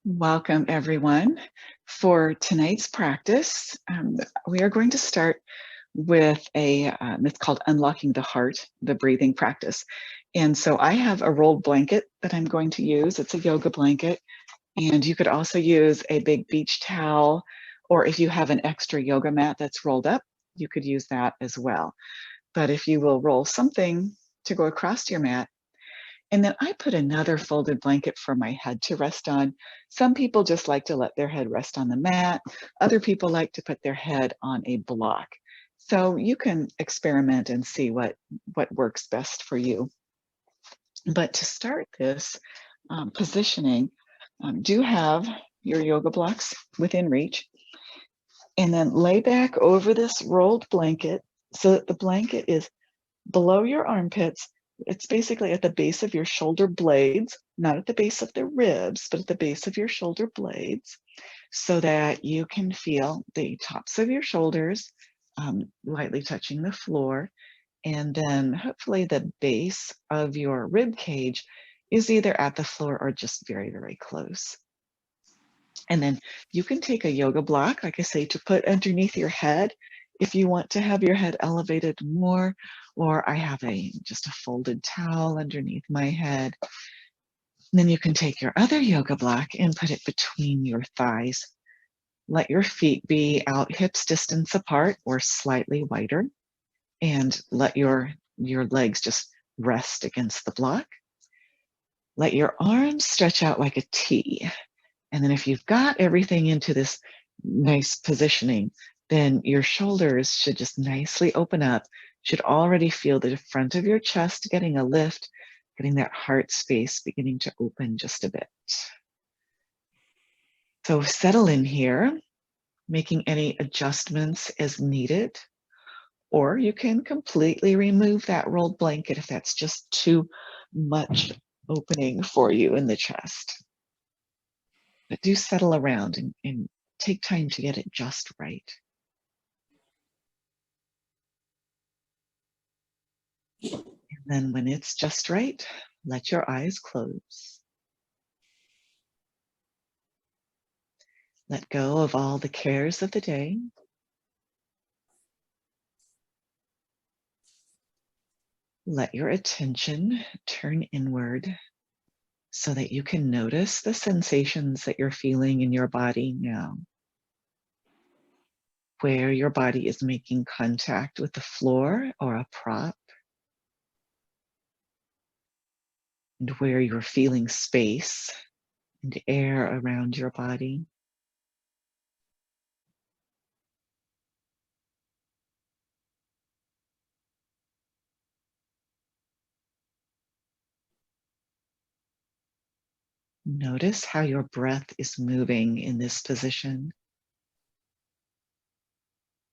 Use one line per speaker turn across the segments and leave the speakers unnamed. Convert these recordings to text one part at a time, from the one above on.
Welcome, everyone. For tonight's practice, we are going to start with it's called Unlocking the Heart, the breathing practice. And so I have a rolled blanket that I'm going to use. It's a yoga blanket. And you could also use a big beach towel, or if you have an extra yoga mat that's rolled up, you could use that as well. But if you will roll something to go across your mat, and then I put another folded blanket for my head to rest on. Some people just like to let their head rest on the mat. Other people like to put their head on a block. So you can experiment and see what works best for you. But to start this positioning, do have your yoga blocks within reach. And then lay back over this rolled blanket so that the blanket is below your armpits. It's basically at the base of your shoulder blades, not at the base of the ribs, but at the base of your shoulder blades, so that you can feel the tops of your shoulders lightly touching the floor. And then hopefully the base of your rib cage is either at the floor or just very, very close. And then you can take a yoga block, like I say, to put underneath your head if you want to have your head elevated more, or I have just a folded towel underneath my head. And then you can take your other yoga block and put it between your thighs. Let your feet be out hips distance apart or slightly wider, and let your legs just rest against the block. Let your arms stretch out like a T. And then if you've got everything into this nice positioning, then your shoulders should just nicely open up. Should already feel the front of your chest getting a lift, getting that heart space beginning to open just a bit. So settle in here, making any adjustments as needed, or you can completely remove that rolled blanket if that's just too much opening for you in the chest. But do settle around and take time to get it just right. And then when it's just right, let your eyes close. Let go of all the cares of the day. Let your attention turn inward so that you can notice the sensations that you're feeling in your body now. Where your body is making contact with the floor or a prop, and where you're feeling space and air around your body. Notice how your breath is moving in this position.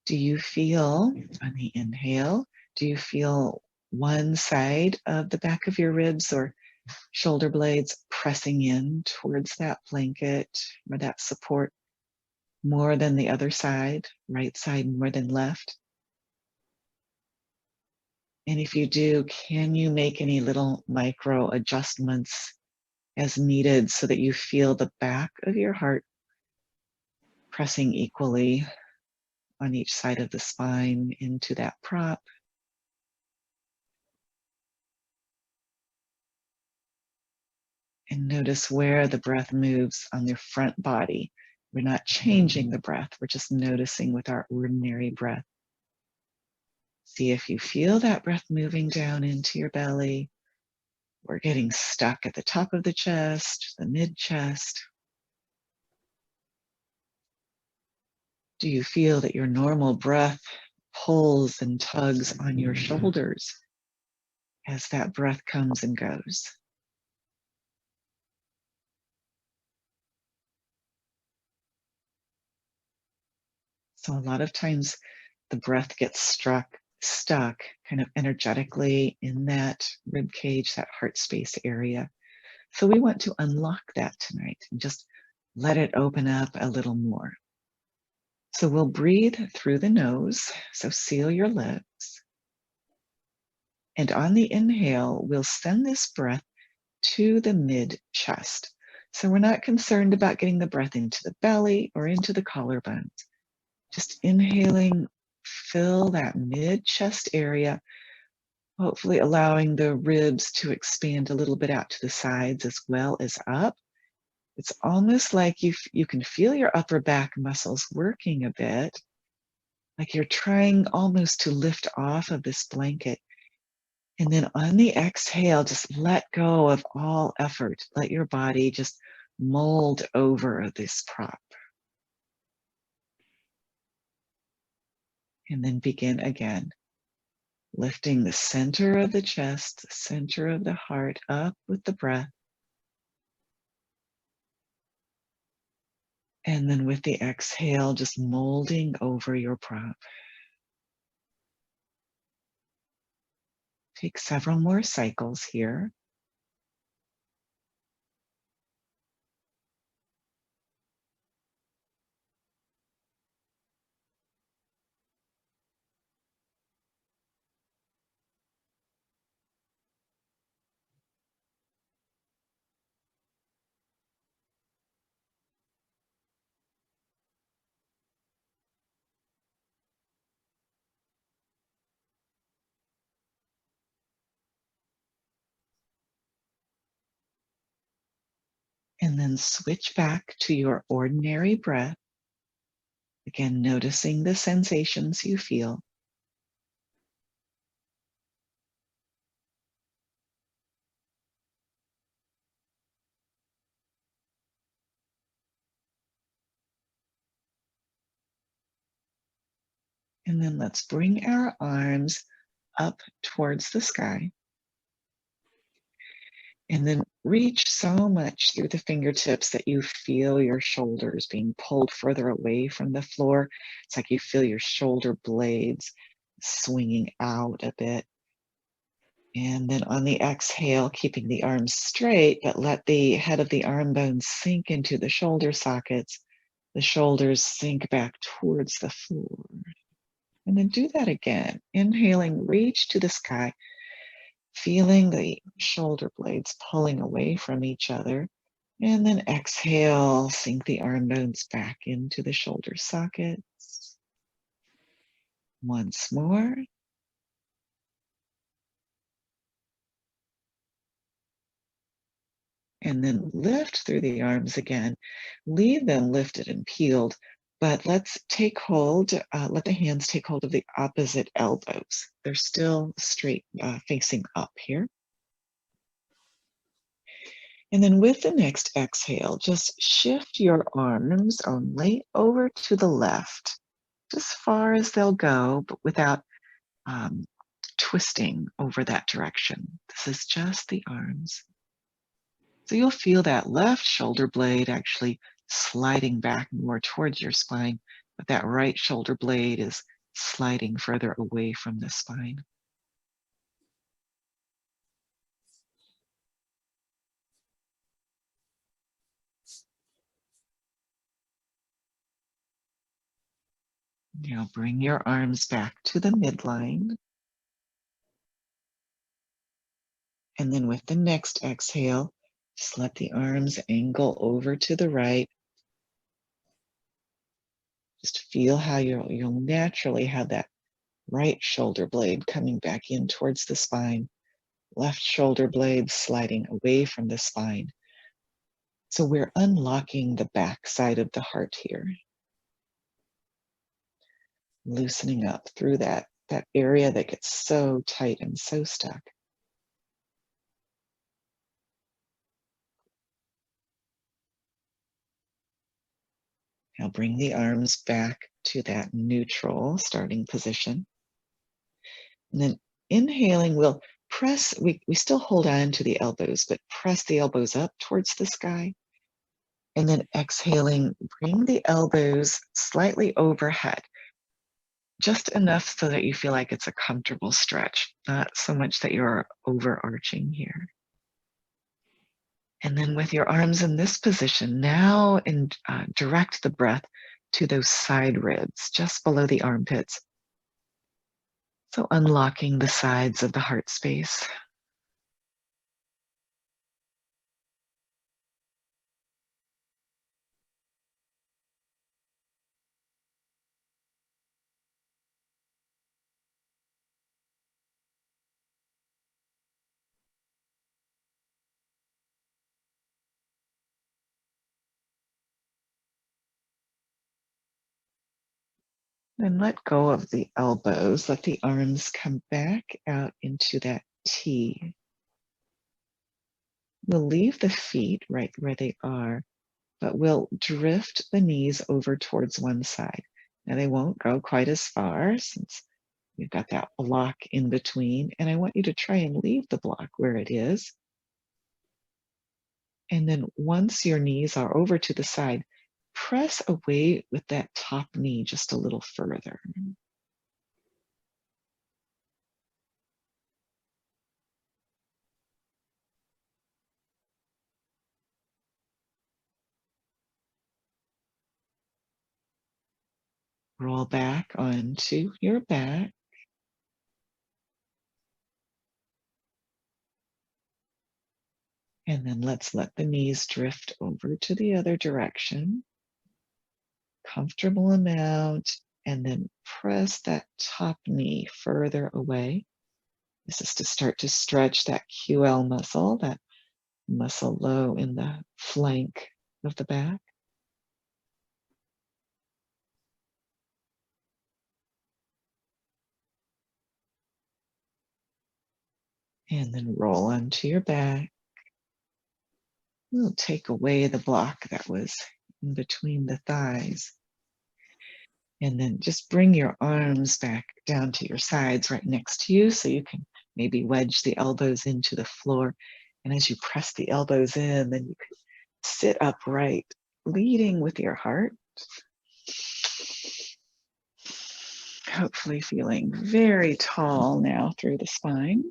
Do you feel, on the inhale, do you feel one side of the back of your ribs or shoulder blades pressing in towards that blanket or that support more than the other side, right side more than left? And if you do, can you make any little micro adjustments as needed so that you feel the back of your heart pressing equally on each side of the spine into that prop? And notice where the breath moves on your front body. We're not changing the breath, we're just noticing with our ordinary breath. See if you feel that breath moving down into your belly. We're getting stuck at the top of the chest, the mid chest. Do you feel that your normal breath pulls and tugs on your shoulders as that breath comes and goes? So a lot of times the breath gets stuck kind of energetically in that rib cage, that heart space area. So we want to unlock that tonight and just let it open up a little more. So we'll breathe through the nose, so seal your lips. And on the inhale, we'll send this breath to the mid chest. So we're not concerned about getting the breath into the belly or into the collarbones. Just inhaling, fill that mid-chest area, hopefully allowing the ribs to expand a little bit out to the sides as well as up. It's almost like you can feel your upper back muscles working a bit, like you're trying almost to lift off of this blanket. And then on the exhale, just let go of all effort. Let your body just mold over this prop. And then begin again, lifting the center of the chest, the center of the heart up with the breath. And then with the exhale, just molding over your prop. Take several more cycles here. And then switch back to your ordinary breath. Again, noticing the sensations you feel. And then let's bring our arms up towards the sky. And then reach so much through the fingertips that you feel your shoulders being pulled further away from the floor. It's like you feel your shoulder blades swinging out a bit. And then on the exhale, keeping the arms straight, but let the head of the arm bones sink into the shoulder sockets. The shoulders sink back towards the floor. And then do that again. Inhaling, reach to the sky, feeling the shoulder blades pulling away from each other. And then exhale, sink the arm bones back into the shoulder sockets. Once more. And then lift through the arms again. Leave them lifted and peeled, but let's take hold, let the hands take hold of the opposite elbows. They're still straight, facing up here. And then with the next exhale, just shift your arms only over to the left, as far as they'll go, but without um, twisting over that direction. This is just the arms. So you'll feel that left shoulder blade actually sliding back more towards your spine, but that right shoulder blade is sliding further away from the spine. Now bring your arms back to the midline. And then with the next exhale, just let the arms angle over to the right. Just feel how you'll naturally have that right shoulder blade coming back in towards the spine, left shoulder blade sliding away from the spine. So we're unlocking the back side of the heart here, loosening up through that area that gets so tight and so stuck. Now bring the arms back to that neutral starting position. And then inhaling, we'll press, we still hold on to the elbows, but press the elbows up towards the sky. And then exhaling, bring the elbows slightly overhead, just enough so that you feel like it's a comfortable stretch, not so much that you're overarching here. And then with your arms in this position, now direct the breath to those side ribs, just below the armpits. So unlocking the sides of the heart space. Then let go of the elbows. Let the arms come back out into that T. We'll leave the feet right where they are, but we'll drift the knees over towards one side. Now they won't go quite as far since we've got that block in between, and I want you to try and leave the block where it is. And then once your knees are over to the side, press away with that top knee just a little further. Roll back onto your back. And then let's let the knees drift over to the other direction. Comfortable amount. And then press that top knee further away. This is to start to stretch that QL muscle, that muscle low in the flank of the back. And then roll onto your back. We'll take away the block that was in between the thighs. And then just bring your arms back down to your sides right next to you so you can maybe wedge the elbows into the floor. And as you press the elbows in, then you can sit upright, leading with your heart. Hopefully feeling very tall now through the spine.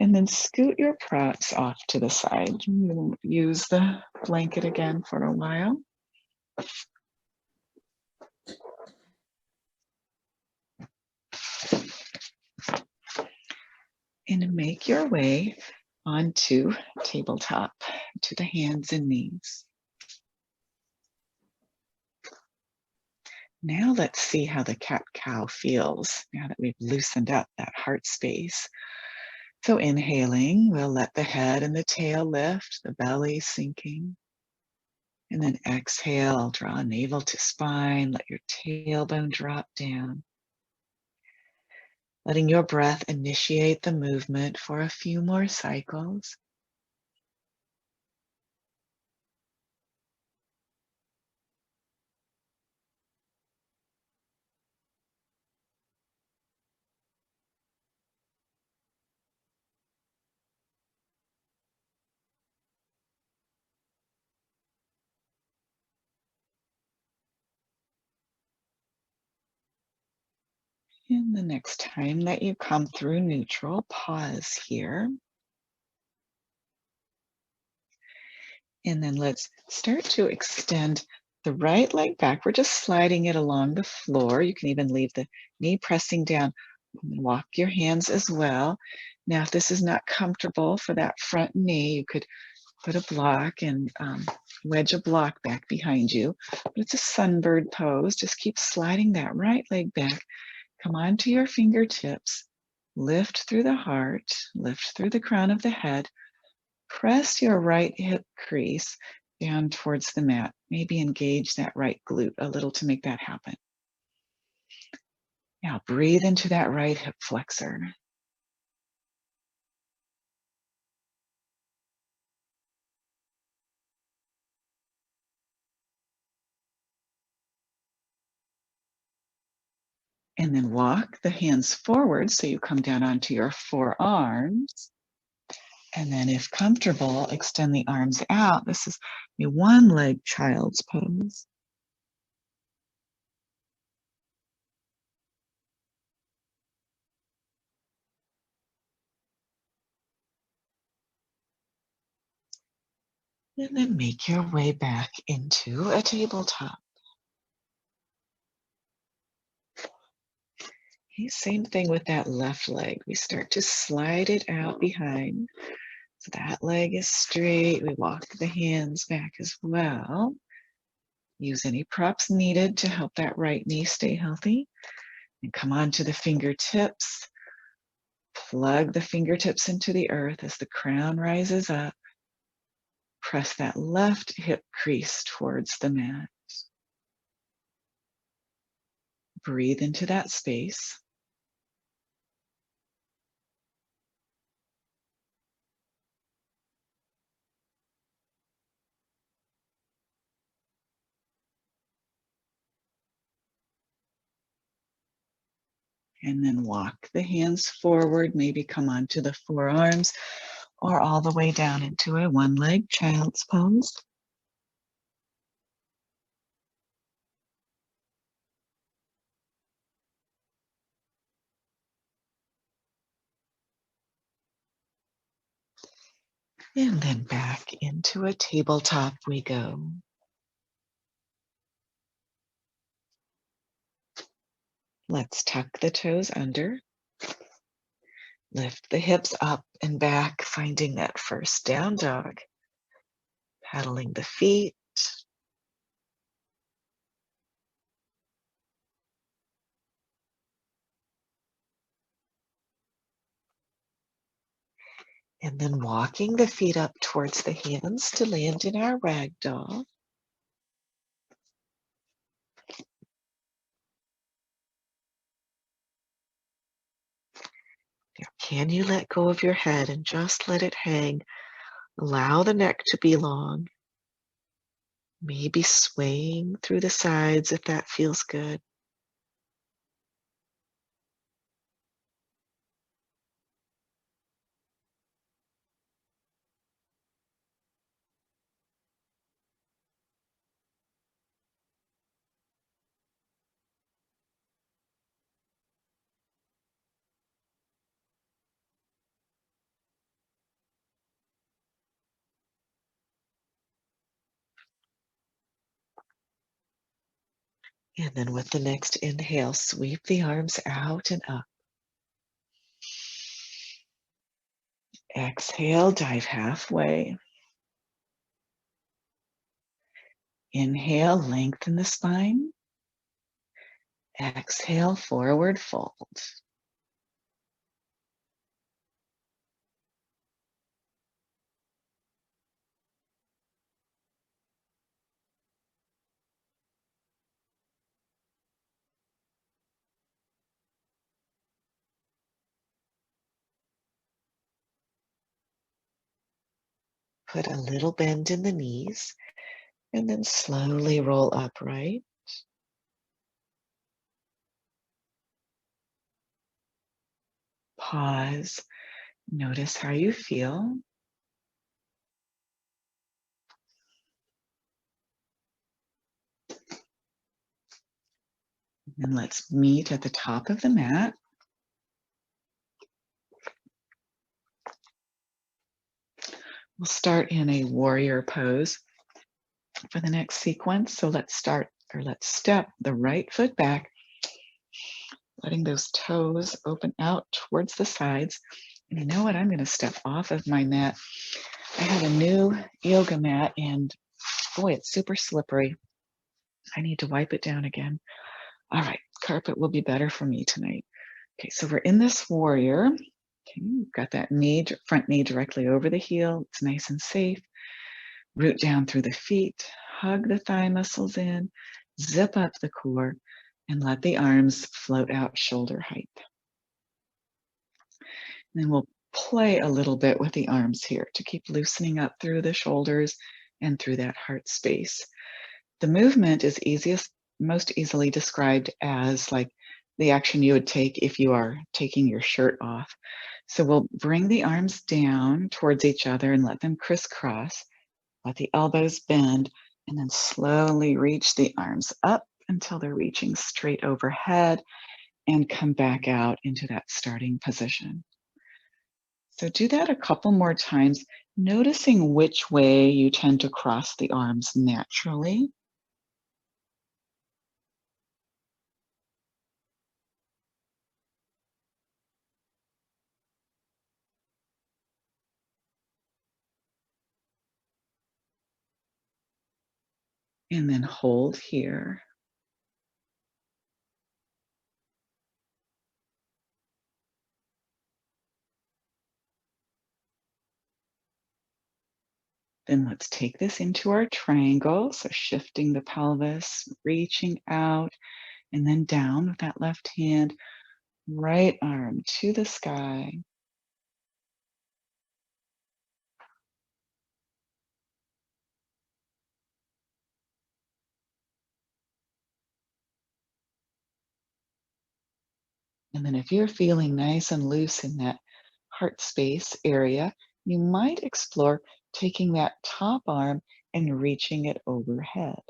And then scoot your props off to the side. You'll use the blanket again for a while. And make your way onto tabletop to the hands and knees. Now let's see how the cat-cow feels now that we've loosened up that heart space. So inhaling, we'll let the head and the tail lift, the belly sinking. And then exhale, draw navel to spine, let your tailbone drop down. Letting your breath initiate the movement for a few more cycles. And the next time that you come through neutral, pause here. And then let's start to extend the right leg back. We're just sliding it along the floor. You can even leave the knee pressing down. Walk your hands as well. Now, if this is not comfortable for that front knee, you could put a block and wedge a block back behind you. But it's a sunbird pose. Just keep sliding that right leg back. Come onto your fingertips. Lift through the heart. Lift through the crown of the head. Press your right hip crease down towards the mat. Maybe engage that right glute a little to make that happen. Now breathe into that right hip flexor. And then walk the hands forward so you come down onto your forearms. And then if comfortable, extend the arms out. This is a one-leg child's pose. And then make your way back into a tabletop. Okay, same thing with that left leg. We start to slide it out behind. So that leg is straight. We walk the hands back as well. Use any props needed to help that right knee stay healthy. And come onto the fingertips. Plug the fingertips into the earth as the crown rises up. Press that left hip crease towards the mat. Breathe into that space. And then walk the hands forward, maybe come onto the forearms or all the way down into a one-leg child's pose. And then back into a tabletop we go. Let's tuck the toes under, lift the hips up and back, finding that first down dog, paddling the feet, and then walking the feet up towards the hands to land in our ragdoll. Now, can you let go of your head and just let it hang? Allow the neck to be long, maybe swaying through the sides if that feels good. And then with the next inhale, sweep the arms out and up. Exhale, dive halfway. Inhale, lengthen the spine. Exhale, forward fold. Put a little bend in the knees and then slowly roll upright. Pause. Notice how you feel. And let's meet at the top of the mat. We'll start in a warrior pose for the next sequence. So let's step the right foot back, letting those toes open out towards the sides. And you know what? I'm going to step off of my mat. I have a new yoga mat and boy, it's super slippery. I need to wipe it down again. All right, carpet will be better for me tonight. Okay, so we're in this warrior. Okay, we've got that knee, front knee directly over the heel. It's nice and safe. Root down through the feet, hug the thigh muscles in, zip up the core, and let the arms float out shoulder height. And then we'll play a little bit with the arms here to keep loosening up through the shoulders and through that heart space. The movement is most easily described as like the action you would take if you are taking your shirt off. So we'll bring the arms down towards each other and let them crisscross. Let the elbows bend and then slowly reach the arms up until they're reaching straight overhead and come back out into that starting position. So do that a couple more times, noticing which way you tend to cross the arms naturally. And then hold here. Then let's take this into our triangle. So shifting the pelvis, reaching out, and then down with that left hand, right arm to the sky. And then if you're feeling nice and loose in that heart space area, you might explore taking that top arm and reaching it overhead.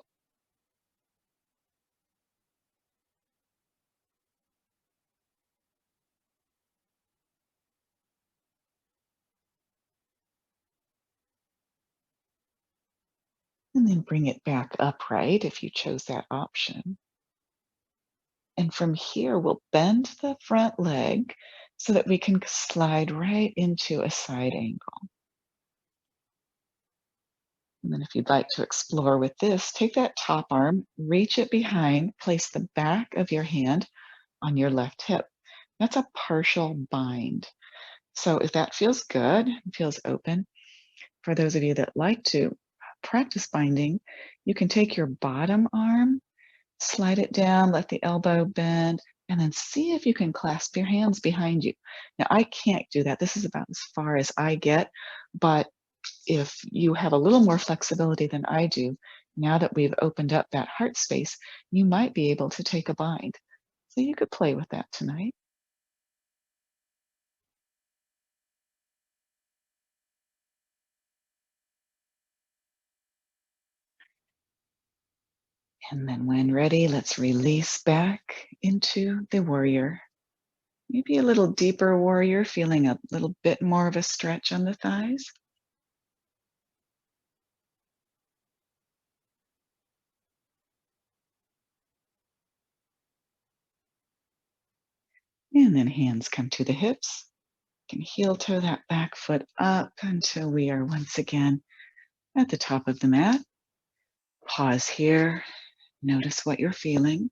And then bring it back upright if you chose that option. And from here, we'll bend the front leg so that we can slide right into a side angle. And then if you'd like to explore with this, take that top arm, reach it behind, place the back of your hand on your left hip. That's a partial bind. So if that feels good, feels open, for those of you that like to practice binding, you can take your bottom arm, slide it down, let the elbow bend, and then see if you can clasp your hands behind you. Now, I can't do that. This is about as far as I get, but if you have a little more flexibility than I do, now that we've opened up that heart space, you might be able to take a bind. So you could play with that tonight. And then when ready, let's release back into the warrior. Maybe a little deeper warrior, feeling a little bit more of a stretch on the thighs. And then hands come to the hips. You can heel toe that back foot up until we are once again at the top of the mat. Pause here. Notice what you're feeling.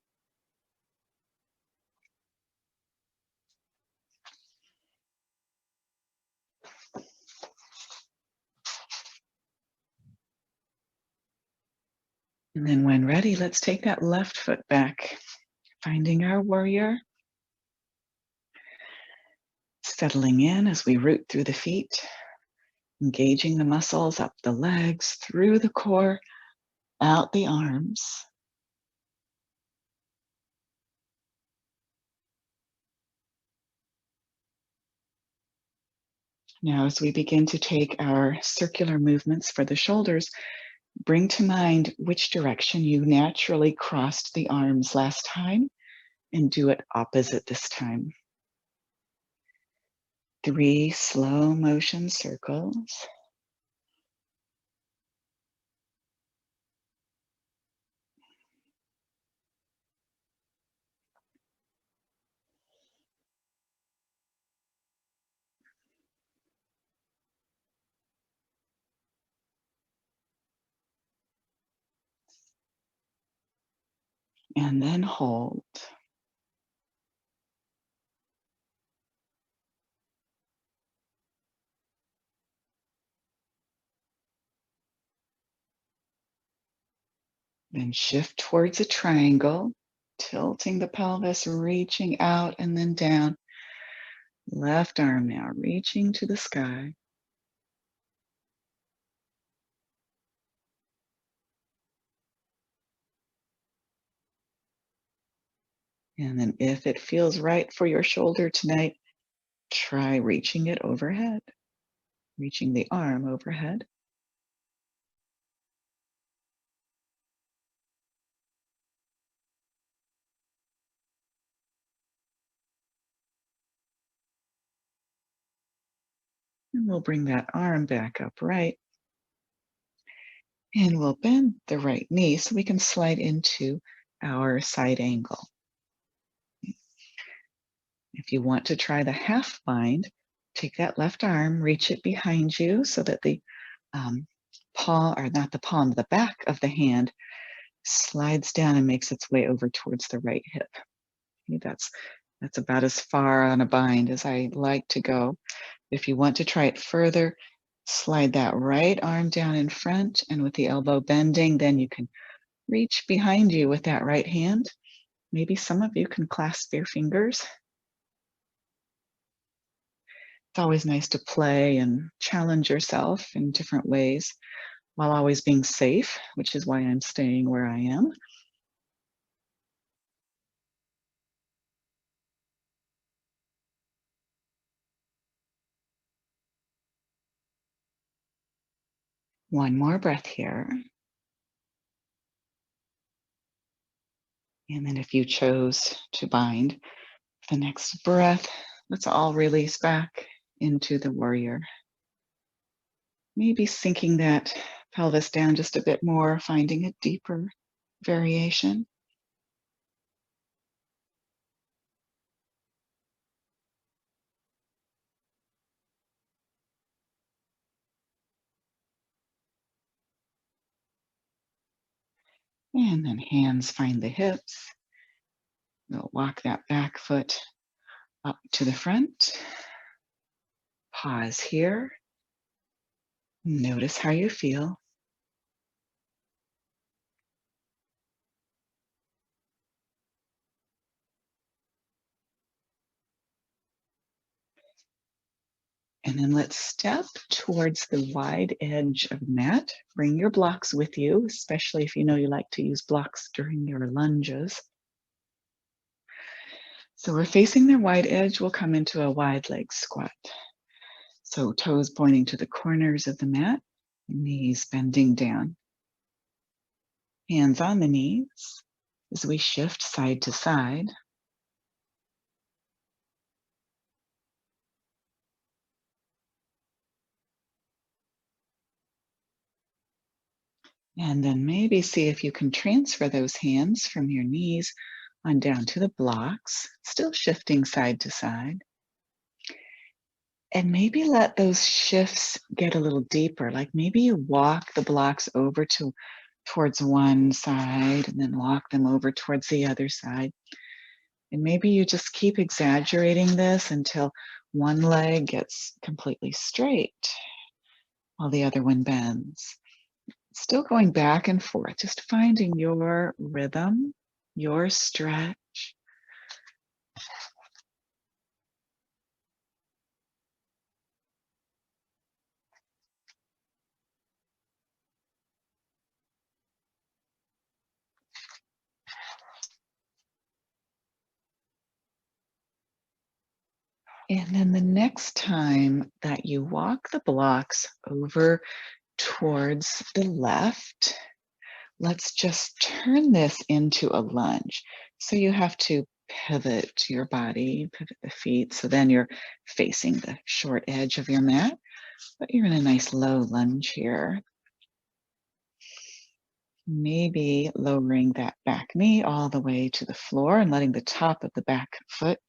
And then when ready, let's take that left foot back, finding our warrior, settling in as we root through the feet, engaging the muscles up the legs, through the core, out the arms. Now, as we begin to take our circular movements for the shoulders, bring to mind which direction you naturally crossed the arms last time and do it opposite this time. 3 slow motion circles. And then hold. Then shift towards a triangle, tilting the pelvis, reaching out and then down. Left arm now reaching to the sky. And then if it feels right for your shoulder tonight, try reaching it overhead, reaching the arm overhead. And we'll bring that arm back upright. And we'll bend the right knee so we can slide into our side angle. If you want to try the half bind, take that left arm, reach it behind you so that the paw, or not the palm, the back of the hand slides down and makes its way over towards the right hip. Okay, that's about as far on a bind as I like to go. If you want to try it further, slide that right arm down in front, and with the elbow bending, then you can reach behind you with that right hand Maybe some of you can clasp your fingers. It's always nice to play and challenge yourself in different ways while always being safe, which is why I'm staying where I am. One more breath here. And then if you chose to bind the next breath, let's all release back into the warrior. Maybe sinking that pelvis down just a bit more, finding a deeper variation. And then hands find the hips. We'll walk that back foot up to the front. Pause here. Notice how you feel. And then let's step towards the wide edge of the mat. Bring your blocks with you, especially if you know you like to use blocks during your lunges. So we're facing the wide edge. We'll come into a wide leg squat. So toes pointing to the corners of the mat, knees bending down. Hands on the knees as we shift side to side. And then maybe see if you can transfer those hands from your knees on down to the blocks, still shifting side to side. And maybe let those shifts get a little deeper. Like maybe you walk the blocks over to towards one side and then walk them over towards the other side. And maybe you just keep exaggerating this until one leg gets completely straight while the other one bends. Still going back and forth, just finding your rhythm, your stretch. And then the next time that you walk the blocks over towards the left, let's just turn this into a lunge. So you have to pivot your body, pivot the feet. So then you're facing the short edge of your mat, but you're in a nice low lunge here. Maybe lowering that back knee all the way to the floor and letting the top of the back foot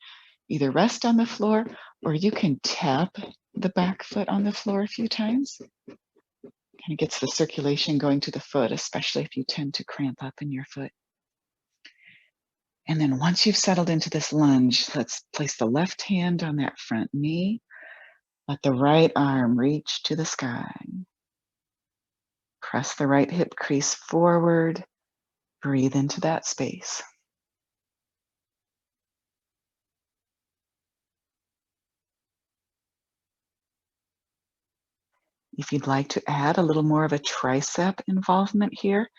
either rest on the floor or you can tap the back foot on the floor a few times. Kind of gets the circulation going to the foot, especially if you tend to cramp up in your foot. And then once you've settled into this lunge, let's place the left hand on that front knee. Let the right arm reach to the sky. Press the right hip crease forward. Breathe into that space. If you'd like to add a little more of a tricep involvement here,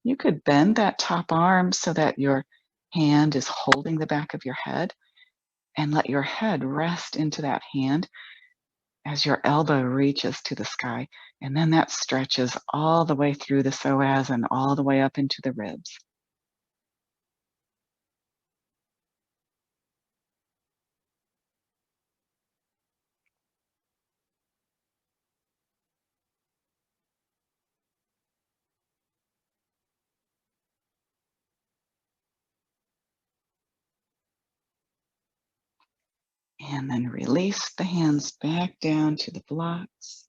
you could bend that top arm so that your hand is holding the back of your head and let your head rest into that hand as your elbow reaches to the sky. And then that stretches all the way through the psoas and all the way up into the ribs. And then release the hands back down to the blocks.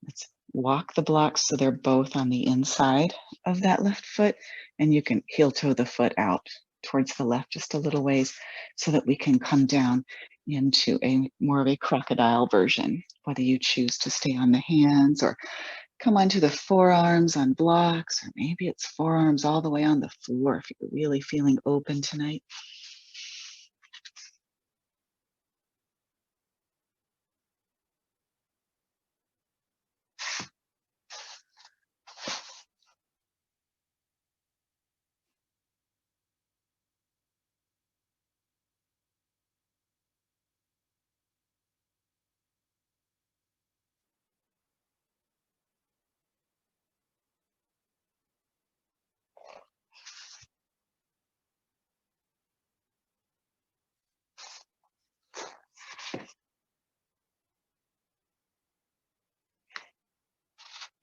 Let's walk the blocks so they're both on the inside of that left foot, and you can heel toe the foot out towards the left just a little ways so that we can come down into a more of a crocodile version, whether you choose to stay on the hands or Come onto the forearms on blocks, or maybe it's forearms all the way on the floor if you're really feeling open tonight.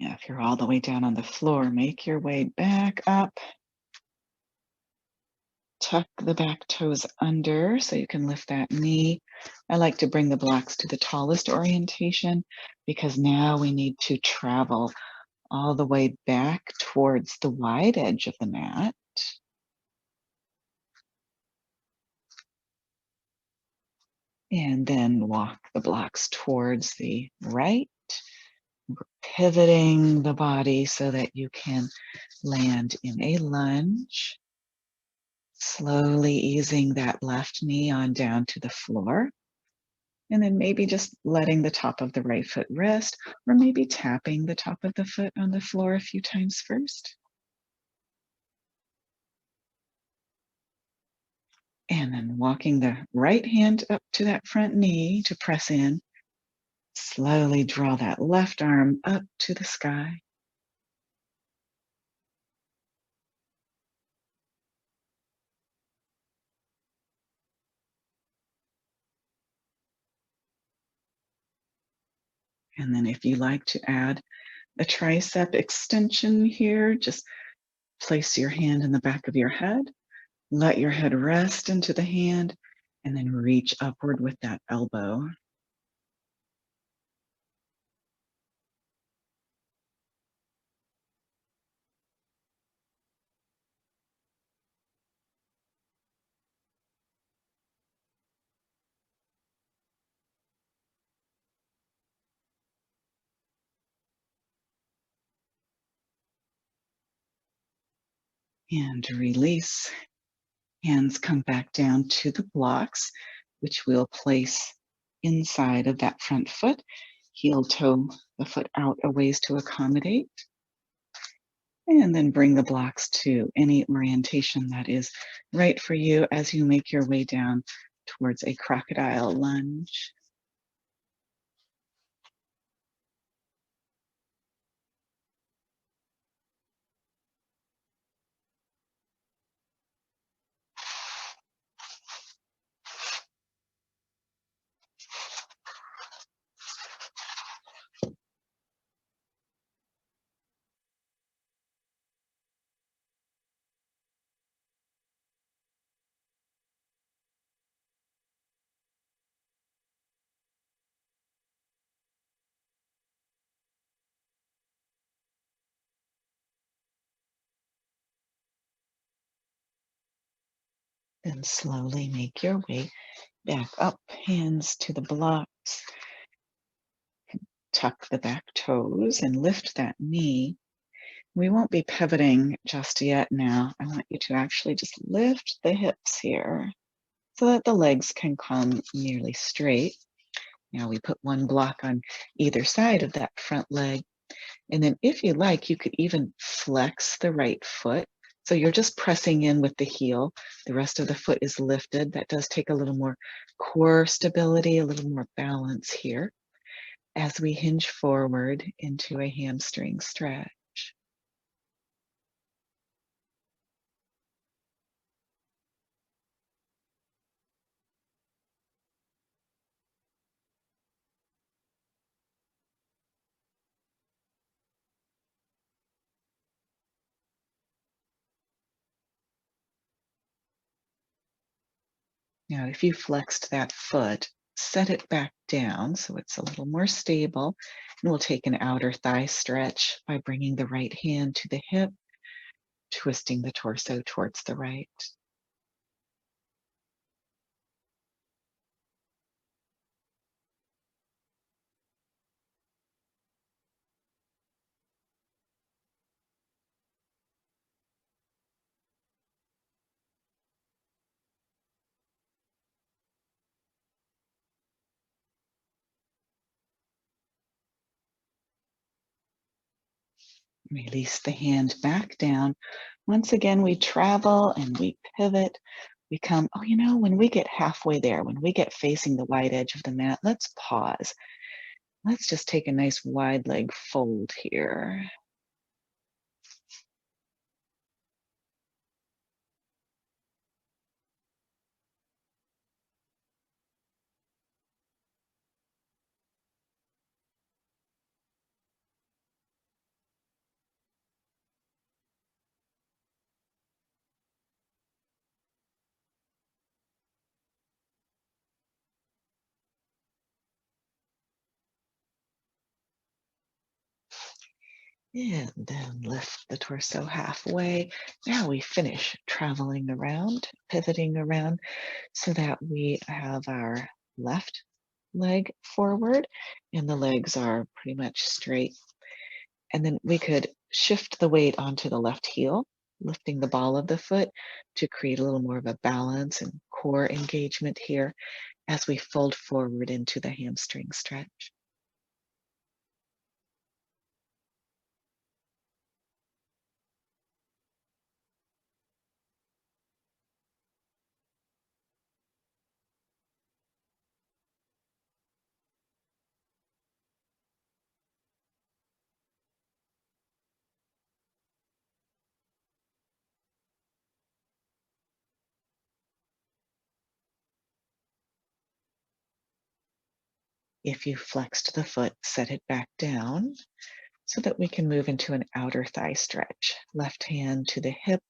Yeah, if you're all the way down on the floor, make your way back up. Tuck the back toes under so you can lift that knee. I like to bring the blocks to the tallest orientation because now we need to travel all the way back towards the wide edge of the mat. And then walk the blocks towards the right, pivoting the body so that you can land in a lunge. Slowly easing that left knee on down to the floor. And then maybe just letting the top of the right foot rest, or maybe tapping the top of the foot on the floor a few times first. And then walking the right hand up to that front knee to press in. Slowly draw that left arm up to the sky. And then if you like to add a tricep extension here, just place your hand in the back of your head. Let your head rest into the hand and then reach upward with that elbow. And release. Hands come back down to the blocks, which we'll place inside of that front foot. Heel toe the foot out a ways to accommodate. And then bring the blocks to any orientation that is right for you as you make your way down towards a crocodile lunge. Then slowly make your way back up, hands to the blocks. Tuck the back toes and lift that knee. We won't be pivoting just yet now. I want you to actually just lift the hips here so that the legs can come nearly straight. Now we put one block on either side of that front leg. And then if you like, you could even flex the right foot. So you're just pressing in with the heel. The rest of the foot is lifted. That does take a little more core stability, a little more balance here as we hinge forward into a hamstring stretch. Now, if you flexed that foot, set it back down so it's a little more stable. And we'll take an outer thigh stretch by bringing the right hand to the hip, twisting the torso towards the right. Release the hand back down. Once again, we travel and we pivot. We come, oh, when we get halfway there, when we get facing the wide edge of the mat, let's pause. Let's just take a nice wide leg fold here. And then lift the torso halfway. Now we finish traveling around, pivoting around so that we have our left leg forward and the legs are pretty much straight. And then we could shift the weight onto the left heel, lifting the ball of the foot to create a little more of a balance and core engagement here as we fold forward into the hamstring stretch. If you flexed the foot, set it back down so that we can move into an outer thigh stretch. Left hand to the hip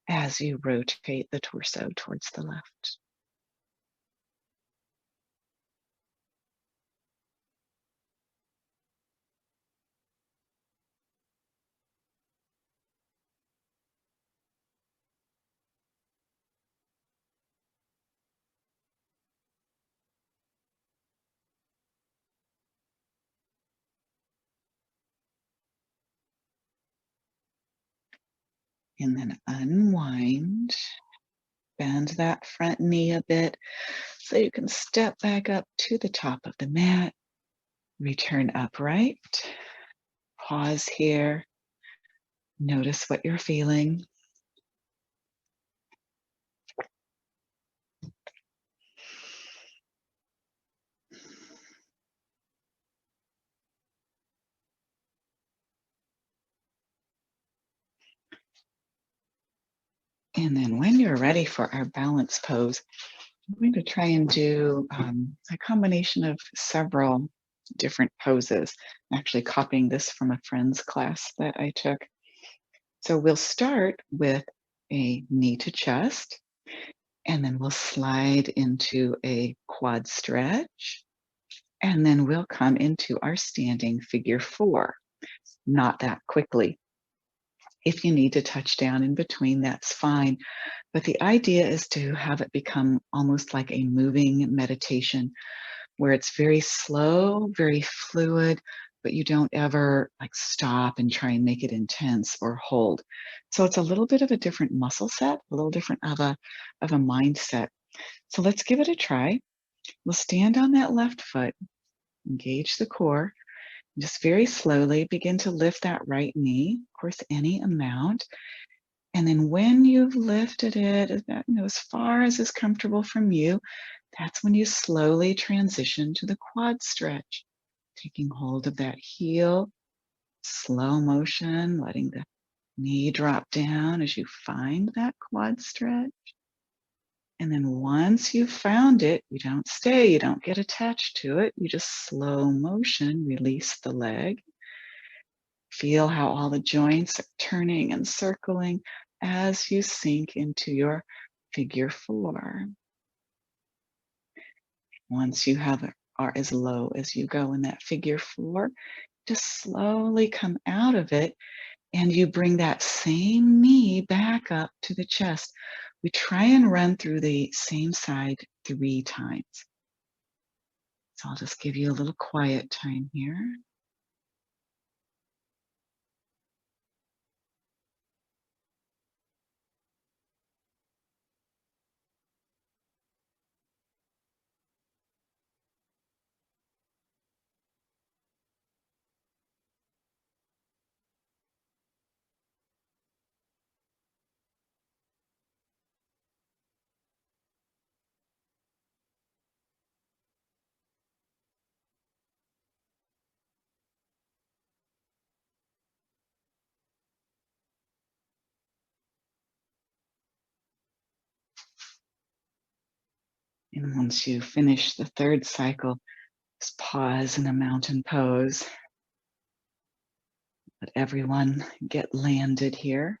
as you rotate the torso towards the left. And then unwind, bend that front knee a bit so you can step back up to the top of the mat, return upright, pause here, notice what you're feeling. And then when you're ready for our balance pose, I'm going to try and do a combination of several different poses. I'm actually copying this from a friend's class that I took. So we'll start with a knee to chest, and then we'll slide into a quad stretch, and then we'll come into our standing figure four. Not that quickly. If you need to touch down in between, that's fine. But the idea is to have it become almost like a moving meditation where it's very slow, very fluid, but you don't ever like stop and try and make it intense or hold. So it's a little bit of a different muscle set, a little different of a mindset. So let's give it a try. We'll stand on that left foot, engage the core, and just very slowly begin to lift that right knee, of course, any amount. And then when you've lifted it as far as is comfortable from you, that's when you slowly transition to the quad stretch, taking hold of that heel, slow motion, letting the knee drop down as you find that quad stretch. And then once you've found it, you don't stay, you don't get attached to it. You just slow motion, release the leg. Feel how all the joints are turning and circling as you sink into your figure four. Once you are as low as you go in that figure four, just slowly come out of it and you bring that same knee back up to the chest. We try and run through the same side 3 times. So I'll just give you a little quiet time here. And once you finish the third cycle, just pause in a mountain pose. Let everyone get landed here.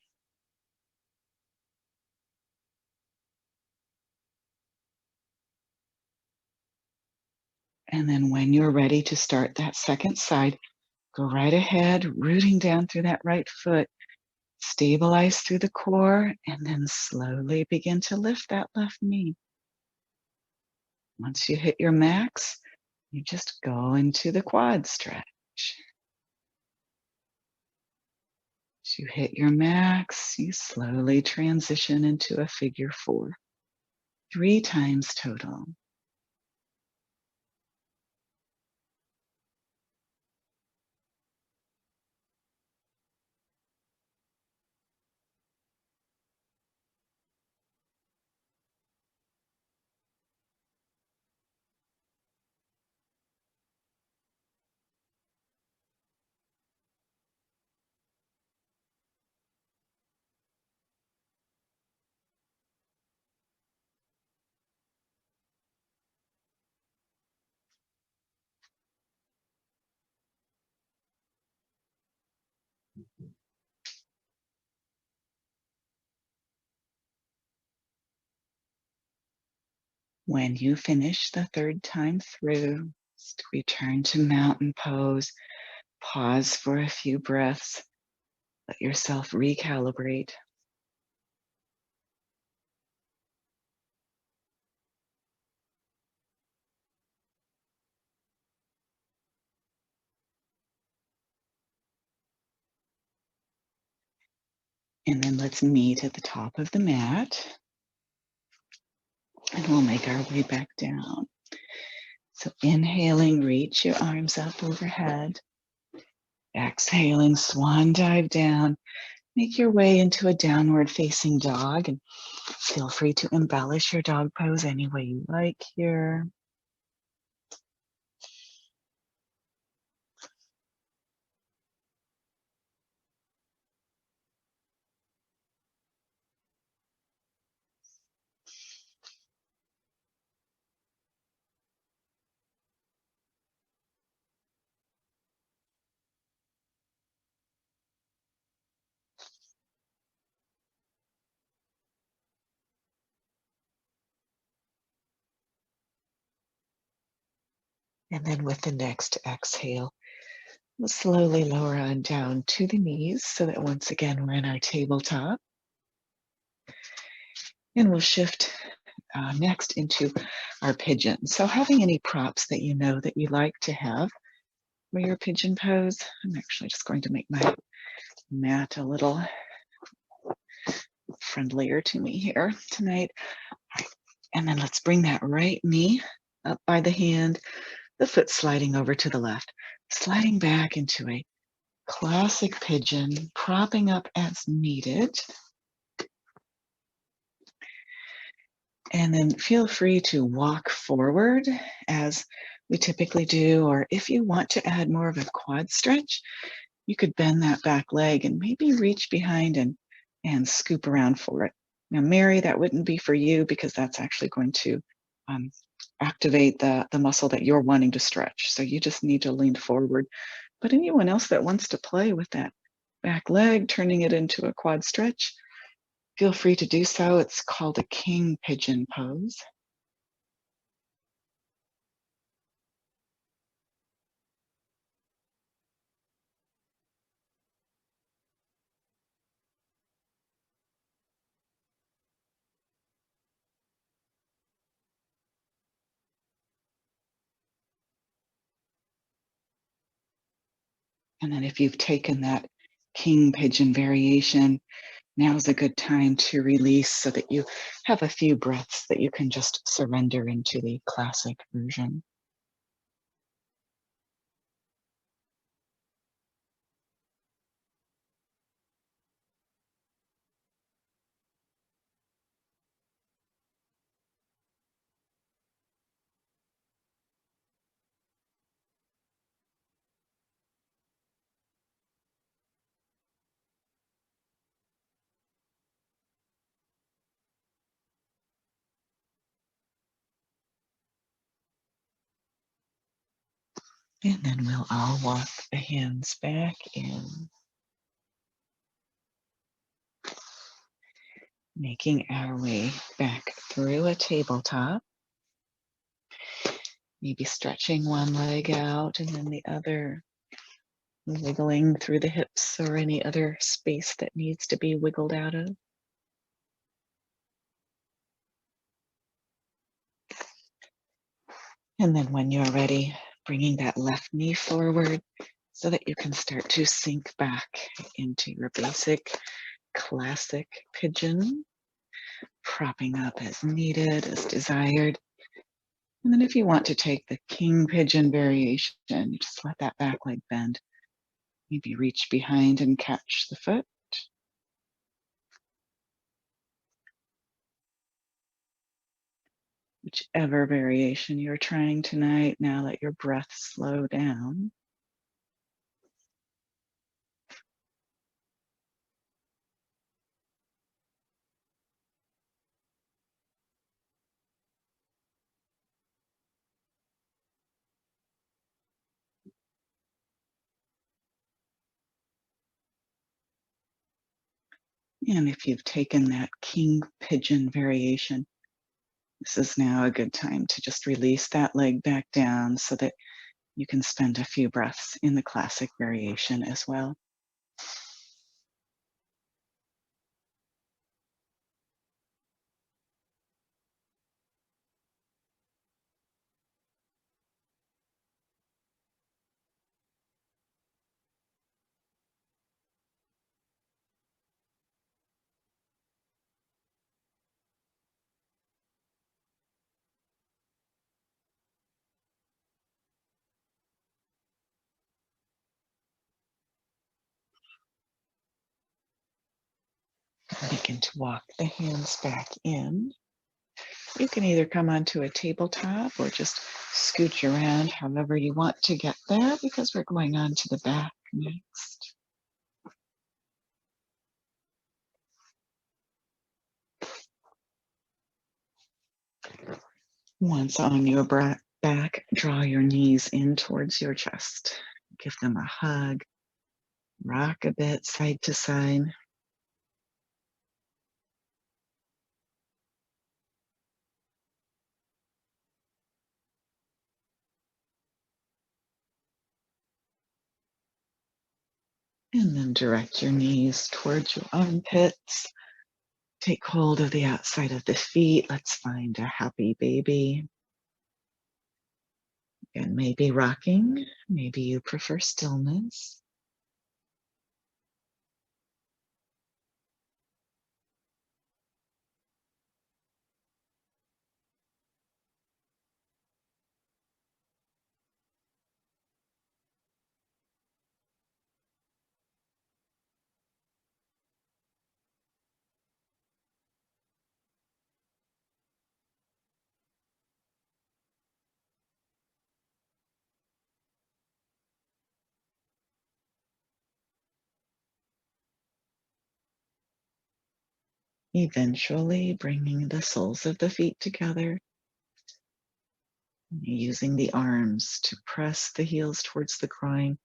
And then when you're ready to start that second side, go right ahead, rooting down through that right foot. Stabilize through the core and then slowly begin to lift that left knee. Once you hit your max, you just go into the quad stretch. As you hit your max, you slowly transition into a figure four, 3 times total. When you finish the third time through, just return to mountain pose. Pause for a few breaths. Let yourself recalibrate. And then let's meet at the top of the mat. And we'll make our way back down. So inhaling, reach your arms up overhead. Exhaling, swan dive down. Make your way into a downward facing dog and feel free to embellish your dog pose any way you like here. And then with the next exhale, we'll slowly lower on down to the knees so that once again we're in our tabletop. And we'll shift next into our pigeon. So having any props that you know that you like to have for your pigeon pose. I'm actually just going to make my mat a little friendlier to me here tonight. All right. And then let's bring that right knee up by the hand, the foot sliding over to the left, sliding back into a classic pigeon, propping up as needed. And then feel free to walk forward as we typically do, or if you want to add more of a quad stretch, you could bend that back leg and maybe reach behind and scoop around for it. Now, Mary, that wouldn't be for you because that's actually going to um, activate the muscle that you're wanting to stretch. So you just need to lean forward. But anyone else that wants to play with that back leg, turning it into a quad stretch, feel free to do so. It's called a king pigeon pose. And then if you've taken that king pigeon variation, now's a good time to release so that you have a few breaths that you can just surrender into the classic version. And then we'll all walk the hands back in, making our way back through a tabletop, maybe stretching one leg out and then the other, wiggling through the hips or any other space that needs to be wiggled out of. And then when you're ready, bringing that left knee forward so that you can start to sink back into your basic classic pigeon, propping up as needed, as desired. And then if you want to take the king pigeon variation, you just let that back leg bend. Maybe reach behind and catch the foot. Whichever variation you're trying tonight, now let your breath slow down. And if you've taken that king pigeon variation, this is now a good time to just release that leg back down so that you can spend a few breaths in the classic variation as well. Begin to walk the hands back in. You can either come onto a tabletop or just scooch around however you want to get there because we're going on to the back next. Once on your back, draw your knees in towards your chest. Give them a hug, rock a bit side to side. And then direct your knees towards your armpits. Take hold of the outside of the feet. Let's find a happy baby. And maybe rocking, maybe you prefer stillness. Eventually bringing the soles of the feet together, using the arms to press the heels towards the groin.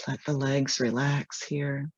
Let the legs relax here.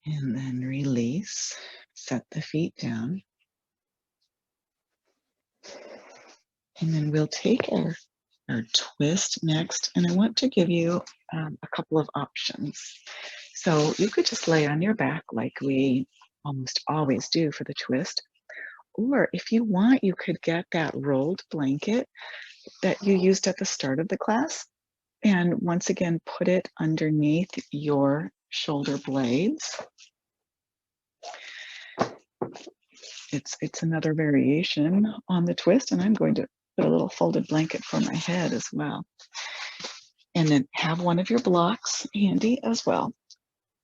And then release. Set the feet down. And then we'll take our twist next. And I want to give you a couple of options. So you could just lay on your back like we almost always do for the twist. Or if you want, you could get that rolled blanket that you used at the start of the class And once again, put it underneath your shoulder blades. It's another variation on the twist, and I'm going to put a little folded blanket for my head as well. And then have one of your blocks handy as well.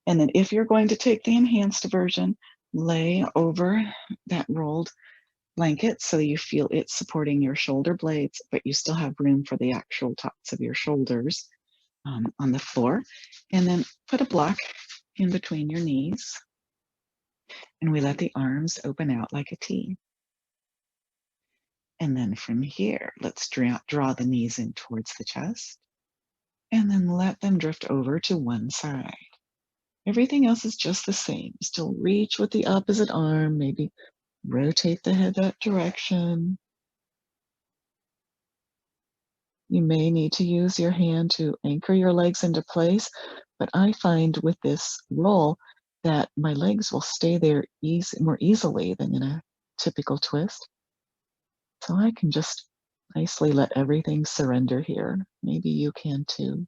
And then if you're going to take the enhanced version, lay over that rolled blanket so you feel it supporting your shoulder blades, but you still have room for the actual tops of your shoulders on the floor. And then put a block in between your knees. And we let the arms open out like a T. And then from here, let's draw the knees in towards the chest. And then let them drift over to one side. Everything else is just the same. Still reach with the opposite arm, maybe rotate the head that direction. You may need to use your hand to anchor your legs into place, but I find with this roll that my legs will stay there more easily than in a typical twist. So I can just nicely let everything surrender here. Maybe you can too.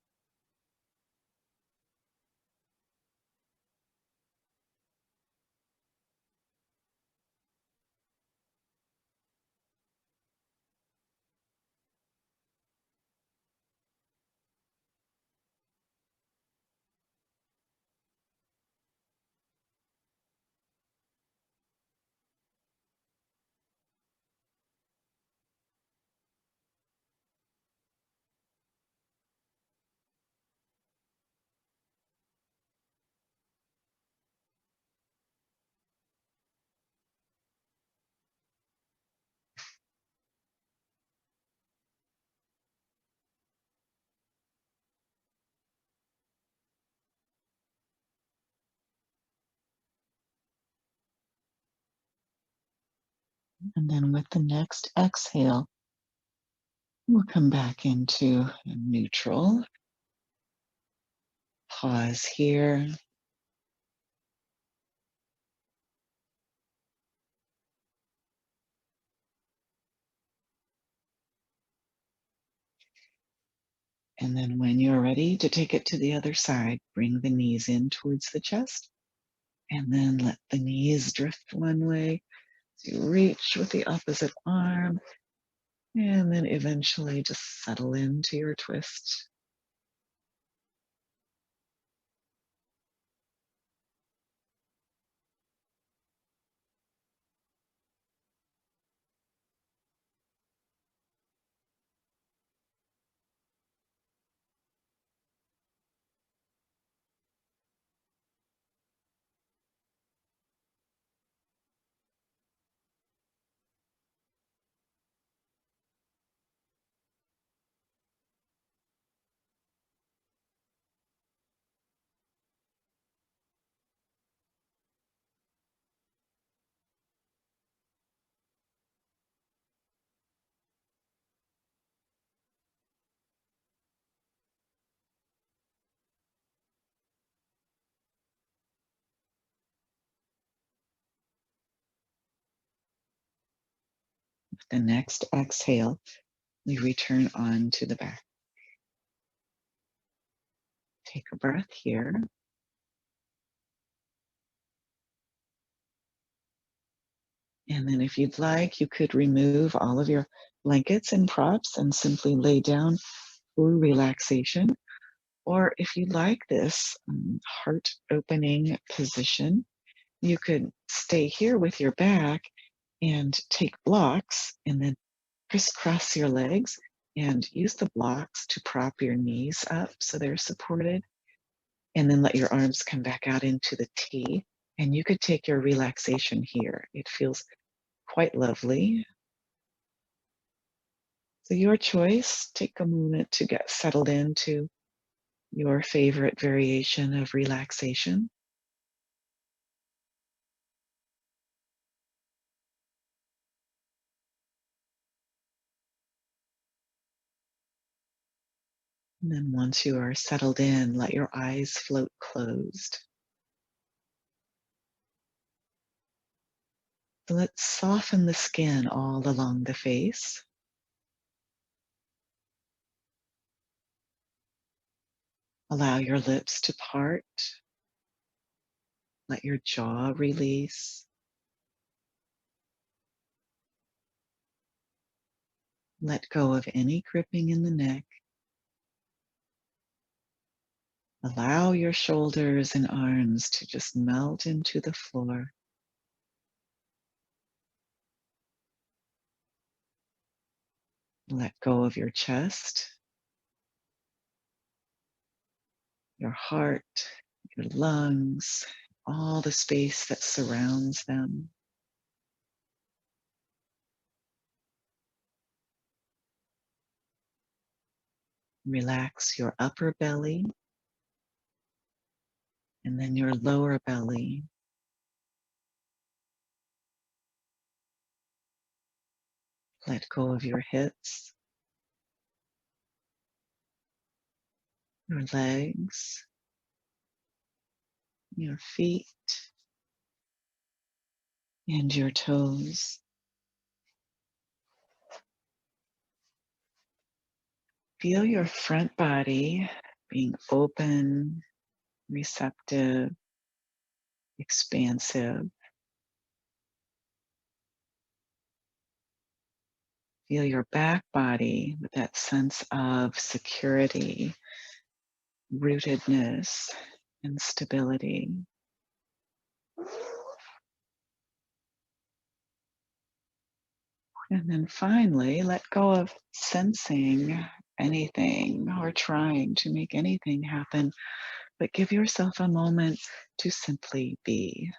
And then with the next exhale, we'll come back into neutral. Pause here. And then when you're ready to take it to the other side, bring the knees in towards the chest. And then let the knees drift one way. So you reach with the opposite arm. And then eventually just settle into your twist. With the next exhale, we return on to the back. Take a breath here. And then if you'd like, you could remove all of your blankets and props and simply lay down for relaxation. Or if you like this heart opening position, you could stay here with your back and take blocks and then crisscross your legs and use the blocks to prop your knees up so they're supported. And then let your arms come back out into the T. And you could take your relaxation here. It feels quite lovely. So your choice, take a moment to get settled into your favorite variation of relaxation. And then once you are settled in, let your eyes float closed. So let's soften the skin all along the face. Allow your lips to part. Let your jaw release. Let go of any gripping in the neck. Allow your shoulders and arms to just melt into the floor. Let go of your chest, your heart, your lungs, all the space that surrounds them. Relax your upper belly and then your lower belly. Let go of your hips, your legs, your feet, and your toes. Feel your front body being open, receptive, expansive. Feel your back body with that sense of security, rootedness, and stability. And then finally, let go of sensing anything or trying to make anything happen, but give yourself a moment to simply be.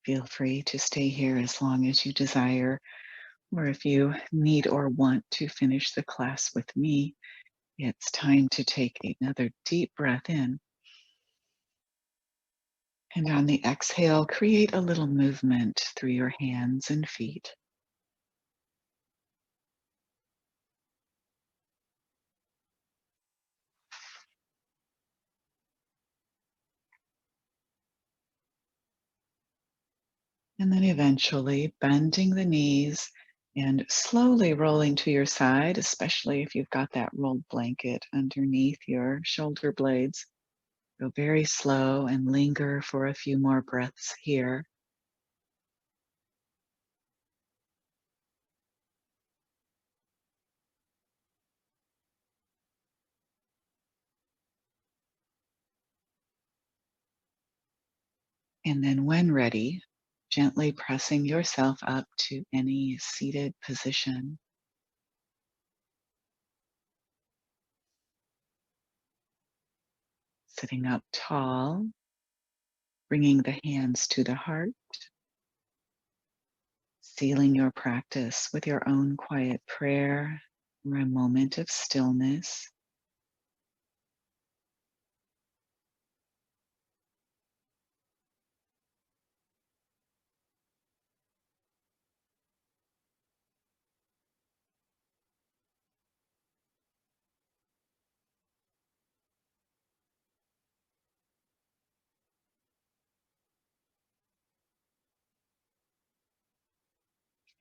Feel free to stay here as long as you desire, or if you need or want to finish the class with me, it's time to take another deep breath in. And on the exhale, create a little movement through your hands and feet. And then eventually bending the knees and slowly rolling to your side, especially if you've got that rolled blanket underneath your shoulder blades. Go very slow and linger for a few more breaths here. And then when ready, gently pressing yourself up to any seated position. Sitting up tall, bringing the hands to the heart, sealing your practice with your own quiet prayer or a moment of stillness.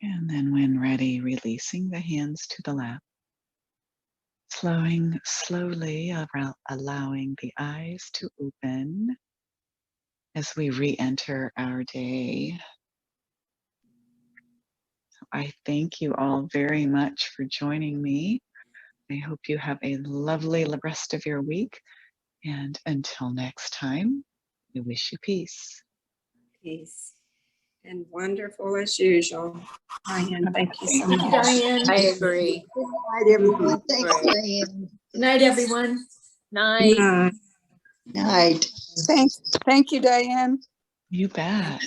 And then when ready, releasing the hands to the lap. Slowly allowing the eyes to open as we re-enter our day. I thank you all very much for joining me. I hope you have a lovely rest of your week. And until next time, we wish you peace.
Peace. And wonderful as usual. Diane, thank you so
Thank
much.
Diane.
I agree.
Good night, everyone. Thanks,
Right.
Diane.
Good night, everyone.
Night.
Night.
Night.
Thank you, Diane.
You bet.